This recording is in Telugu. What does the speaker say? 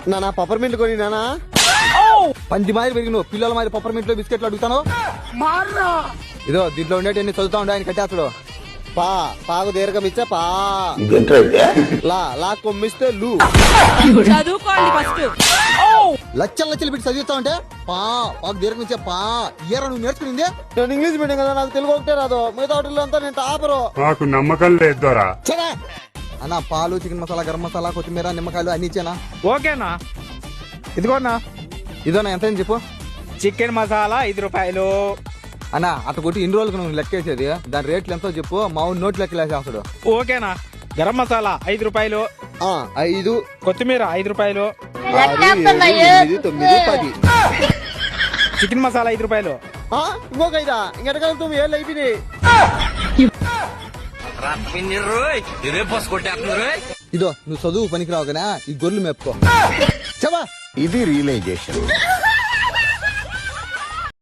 నానా పప్పర్మెంట్ కొని నానా పంది మాదిరి పెరిగి నువ్వు పిల్లల మాదిరి పప్పర్మెంట్లో బిస్కెట్లు అడుగుతాను. ఇదో దీంట్లో ఉండేటన్ని చదువుతా ఉండే ఆయన కట్టేస్తాడు. పా పాకు దీర్ఘం ఇచ్చా పా లా కొమ్మిస్తే లూ. చదువుకోండి ఫస్ట్. లచ్చలు పెట్టి చదివిస్తా ఉంటే పాకు దీర్ఘం ఇచ్చే పా ఇయరా నువ్వు నేర్చుకునింది. నేను ఇంగ్లీష్ మీడియం కదా, నాకు తెలుగు ఒకటే రాదు. మిగతా వాటిల్లో అంతా నేను టాపరు. నాకు నమ్మకం లేదు దొరా. అన్న పాలు, చికెన్ మసాలా, గరం మసాలా, కొత్తిమీర, నిమ్మకాయలు అన్ని ఇచ్చానా? ఓకేనా? ఇదిగోనా ఇదోనా ఎంత అని చెప్పు. చికెన్ మసాలా 5 రూపాయలు. అన్న అట్ట కొట్టి ఇన్ని రోజులకు నువ్వు లెక్కేసేది, దాని రేట్లు ఎంతో చెప్పు. మా ఊరి నోట్ లెక్కలేసేస్తాడు. ఓకేనా? గరం మసాలా 5 రూపాయలు, 5 కొత్తిమీర 5 రూపాయలు, 6 7 8 9 10. చికెన్ మసాలా 5 రూపాయలు. ఇంకొక 5 ఇంకెటకలుగుతాం ఏళ్ళు అయిపోయినాయి. ఇదో నువ్వు చదువు పనికిరావు కదా, ఈ గొర్రెలు మేపుకో. ఇది రియలైజేషన్.